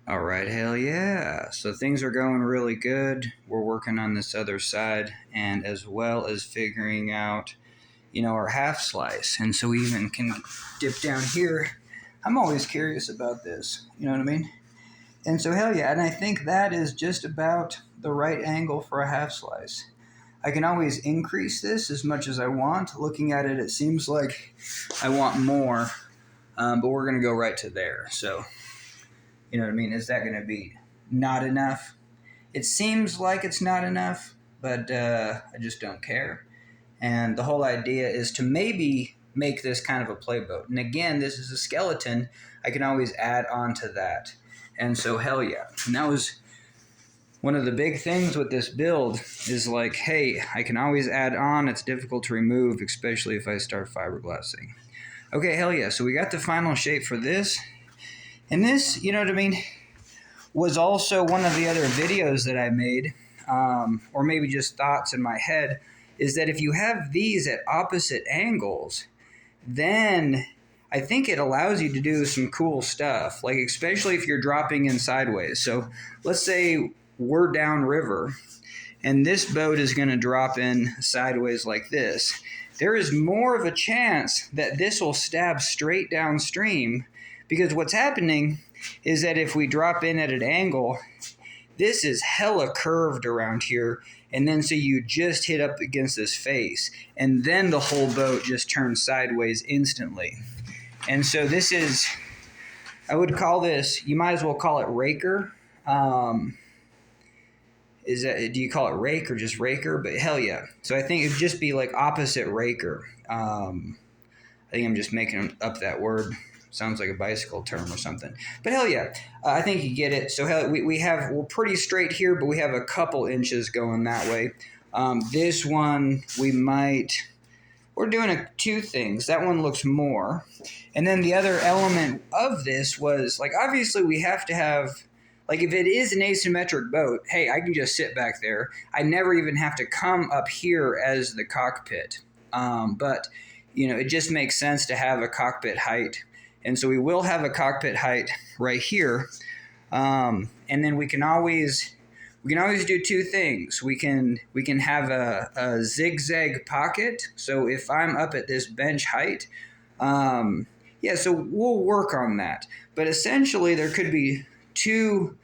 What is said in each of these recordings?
All right, hell yeah. So things are going really good. We're working on this other side and as well as figuring out, our half slice. And so we even can dip down here. I'm always curious about this, you know what I mean? And so hell yeah, and I think that is just about the right angle for a half slice. I can always increase this as much as I want. Looking at it, it seems like I want more, but we're going to go right to there. So you know what I mean? Is that going to be not enough? It seems like it's not enough, but I just don't care. And the whole idea is to maybe make this kind of a play boat. And again, this is a skeleton. I can always add on to that. And so, hell yeah. And that was one of the big things with this build is like, hey, I can always add on. It's difficult to remove, especially if I start fiberglassing. Okay, hell yeah. So we got the final shape for this. And this, you know what I mean, was also one of the other videos that I made, or maybe just thoughts in my head, is that if you have these at opposite angles, then I think it allows you to do some cool stuff, like especially if you're dropping in sideways. So let's say we're downriver, and this boat is going to drop in sideways like this. There is more of a chance that this will stab straight downstream, because what's happening is that if we drop in at an angle, this is hella curved around here, and then so you just hit up against this face, and then the whole boat just turns sideways instantly. And so this is, I would call this, you might as well call it raker. Do you call it rake or just raker? But hell yeah. So I think it'd just be like opposite raker. I think I'm just making up that word. Sounds like a bicycle term or something. But hell yeah, I think you get it. So hell, we're pretty straight here, but we have a couple inches going that way. This one, we're doing two things. That one looks more. And then the other element of this was, like, obviously we have to have, like, if it is an asymmetric boat, hey, I can just sit back there. I never even have to come up here as the cockpit. But, it just makes sense to have a cockpit height. And so we will have a cockpit height right here. And then we can always do two things. We can have a zigzag pocket. So if I'm up at this bench height, so we'll work on that. But essentially there could be two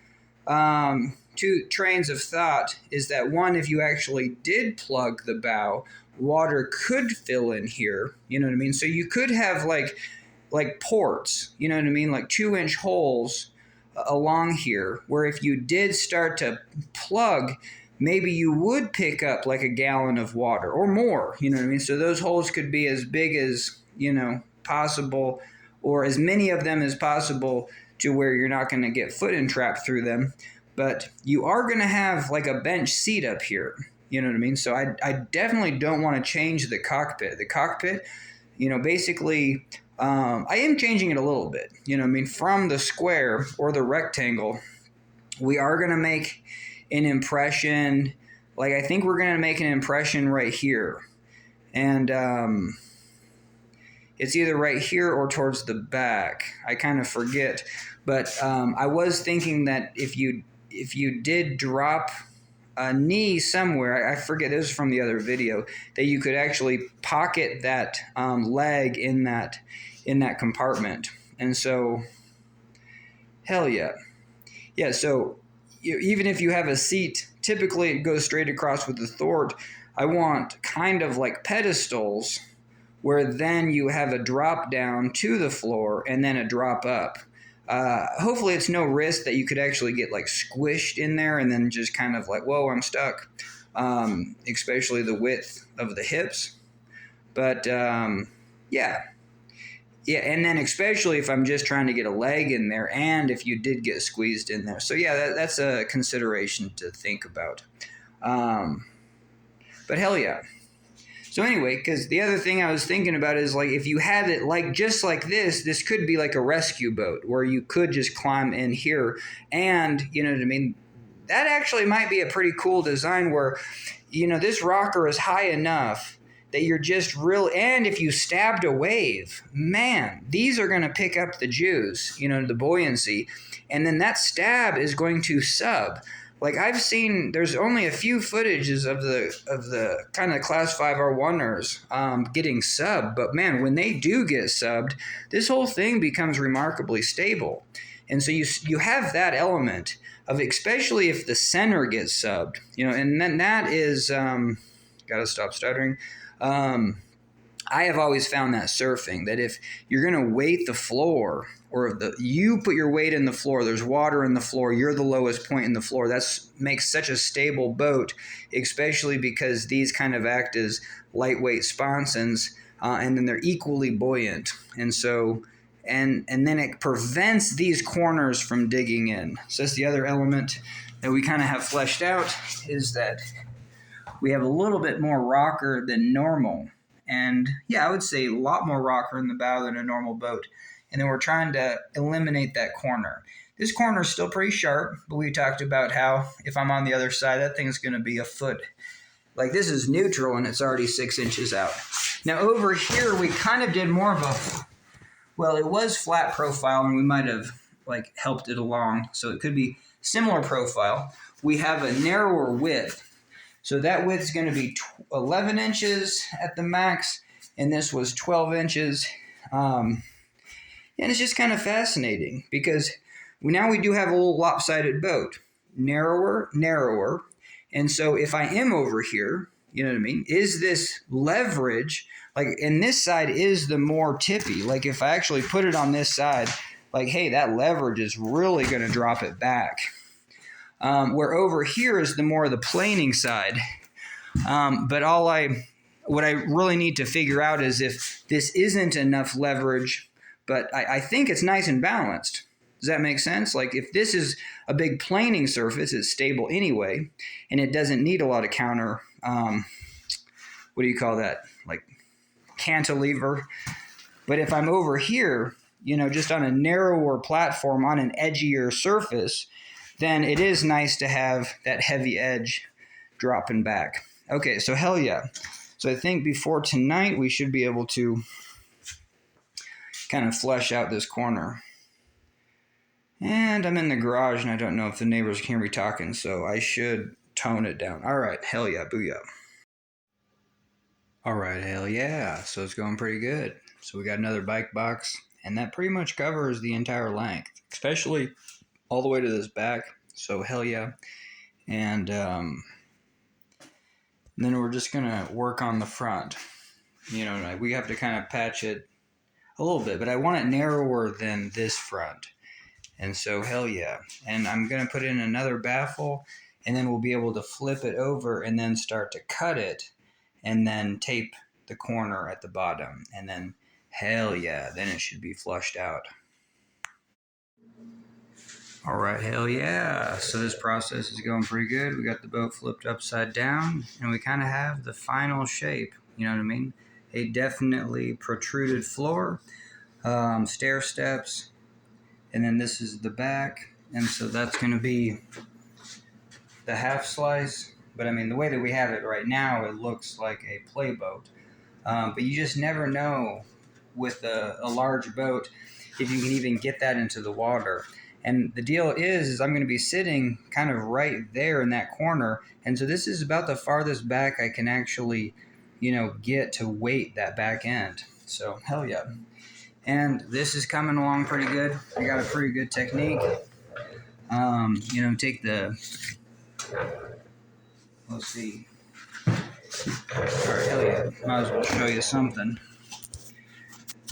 trains of thought. Is that one, if you actually did plug the bow, water could fill in here. You know what I mean? So you could have like ports, you know what I mean? Like 2-inch holes along here, where if you did start to plug, maybe you would pick up like a gallon of water or more, you know what I mean? So those holes could be as big as, possible, or as many of them as possible, to where you're not going to get foot entrapped through them. But you are going to have like a bench seat up here, you know what I mean? So I definitely don't want to change the cockpit. The cockpit, basically, I am changing it a little bit, from the square or the rectangle. We are going to make an impression, like I think we're going to make an impression right here. And it's either right here or towards the back. I kind of forget. But I was thinking that if you did drop a knee somewhere, I forget, this is from the other video, that you could actually pocket that leg in that compartment. And so, hell yeah. Yeah, so even if you have a seat, typically it goes straight across with the thwart. I want kind of like pedestals, where then you have a drop down to the floor and then a drop up. Hopefully it's no risk that you could actually get like squished in there and then just kind of like, whoa, I'm stuck. Especially the width of the hips. But yeah, and then especially if I'm just trying to get a leg in there, and if you did get squeezed in there. So yeah, that's a consideration to think about. But hell yeah. So anyway, because the other thing I was thinking about is, like, if you had it like just like this could be like a rescue boat where you could just climb in here, and you know what I mean? That actually might be a pretty cool design where, this rocker is high enough that you're just and if you stabbed a wave, man, these are going to pick up the juice, the buoyancy. and then that stab is going to sub. Like I've seen, there's only a few footages of the kind of class 5R1ers getting subbed, but man, when they do get subbed, this whole thing becomes remarkably stable. And so you have that element of, especially if the center gets subbed, and then that is, gotta stop stuttering. I have always found that surfing, that if you're going to weight the floor, or you put your weight in the floor, there's water in the floor, you're the lowest point in the floor. That makes such a stable boat, especially because these kind of act as lightweight sponsons, and then they're equally buoyant. And so, and then it prevents these corners from digging in. So that's the other element that we kind of have fleshed out, is that we have a little bit more rocker than normal. And yeah, I would say a lot more rocker in the bow than a normal boat. And then we're trying to eliminate that corner. This corner is still pretty sharp, but we talked about how if I'm on the other side, that thing's going to be a foot. Like this is neutral and it's already 6 inches out. Now over here, we kind of did more of it was flat profile, and we might have like helped it along. So it could be similar profile. We have a narrower width. So that width is going to be 11 inches at the max, and this was 12 inches. And it's just kind of fascinating because now we do have a little lopsided boat, narrower. And so if I am over here, you know what I mean, is this leverage, like, and this side is the more tippy. Like if I actually put it on this side, like, hey, that leverage is really going to drop it back. Where over here is the more the planing side. But what I really need to figure out is if this isn't enough leverage, but I think it's nice and balanced. Does that make sense? Like if this is a big planing surface, it's stable anyway, and it doesn't need a lot of counter, what do you call that? Like cantilever. But if I'm over here, just on a narrower platform on an edgier surface, then it is nice to have that heavy edge dropping back. Okay, so hell yeah. So I think before tonight, we should be able to kind of flesh out this corner. And I'm in the garage, and I don't know if the neighbors can hear me talking, so I should tone it down. All right, hell yeah, booyah. All right, hell yeah. So it's going pretty good. So we got another bike box, and that pretty much covers the entire length, especially all the way to this back. So hell yeah. And then we're just going to work on the front. Like we have to kind of patch it a little bit, but I want it narrower than this front. And so hell yeah. And I'm going to put in another baffle, and then we'll be able to flip it over and then start to cut it and then tape the corner at the bottom. And then hell yeah, then it should be flushed out. All right, hell yeah. So this process is going pretty good. We got the boat flipped upside down, and we kind of have the final shape. You know what I mean? A definitely protruded floor, stair steps, and then this is the back. And so that's going to be the half slice. But I mean, the way that we have it right now, it looks like a playboat. But you just never know with a large boat if you can even get that into the water. And the deal is I'm going to be sitting kind of right there in that corner. And so this is about the farthest back I can actually, get to weight that back end. So hell yeah. And this is coming along pretty good. I got a pretty good technique. Take let's see. All right, hell yeah. Might as well show you something.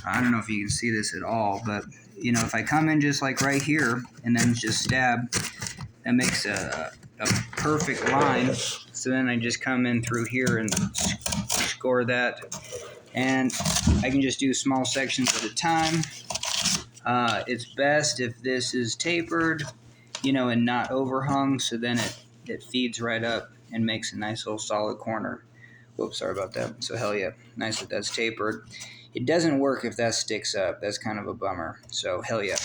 I don't know if you can see this at all, but if I come in just like right here and then just stab, that makes a perfect line. So then I just come in through here and score that. And I can just do small sections at a time. It's best if this is tapered, and not overhung. So then it feeds right up and makes a nice little solid corner. Whoops, sorry about that. So hell yeah, nice that that's tapered. It doesn't work if that sticks up. That's kind of a bummer. So hell yeah.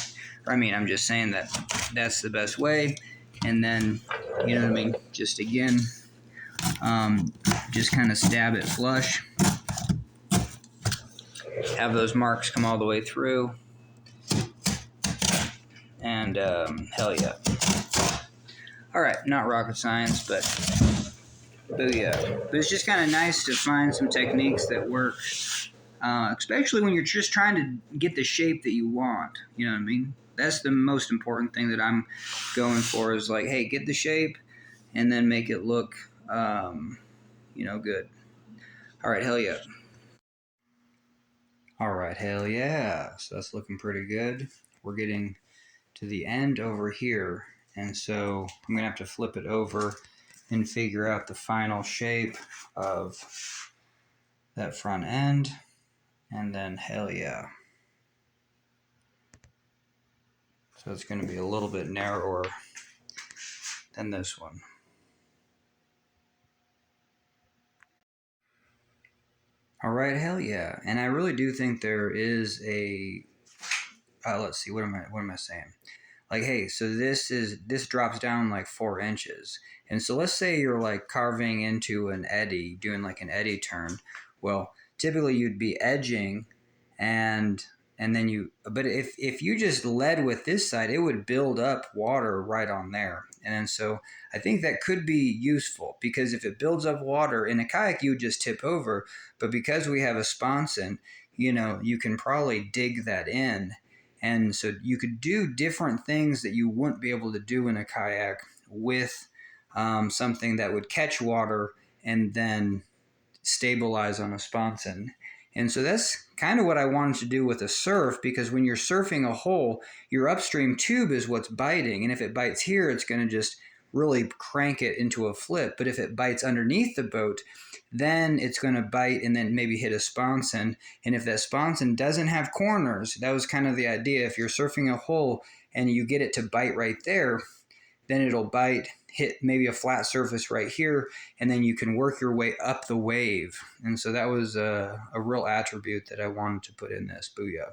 I'm just saying that that's the best way. And then, just again, just kind of stab it flush. Have those marks come all the way through. And And hell yeah. All right, not rocket science, but booyah. But it's just kind of nice to find some techniques that work, especially when you're just trying to get the shape that you want. You know what I mean? That's the most important thing that I'm going for is like, hey, get the shape and then make it look, good. All right, hell yeah. All right, hell yeah. So that's looking pretty good. We're getting to the end over here. And so I'm going to have to flip it over and figure out the final shape of that front end. And then hell yeah. So it's going to be a little bit narrower than this one. All right, hell yeah. And I really do think there is a let's see, what am I saying? Like, hey, so this drops down like 4 inches. And so let's say you're like carving into an eddy, doing like an eddy turn. Well, typically you'd be edging and then but if you just led with this side, it would build up water right on there. And then so I think that could be useful because if it builds up water in a kayak, you would just tip over. But because we have a sponson, you can probably dig that in. And so you could do different things that you wouldn't be able to do in a kayak with something that would catch water and then stabilize on a sponson. And so that's kind of what I wanted to do with a surf, because when you're surfing a hole, your upstream tube is what's biting. And if it bites here, it's going to just really crank it into a flip. But if it bites underneath the boat, then it's going to bite and then maybe hit a sponson. And if that sponson doesn't have corners, that was kind of the idea. If you're surfing a hole and you get it to bite right there, then it'll bite, hit maybe a flat surface right here, and then you can work your way up the wave. And so that was a real attribute that I wanted to put in this. Booyah.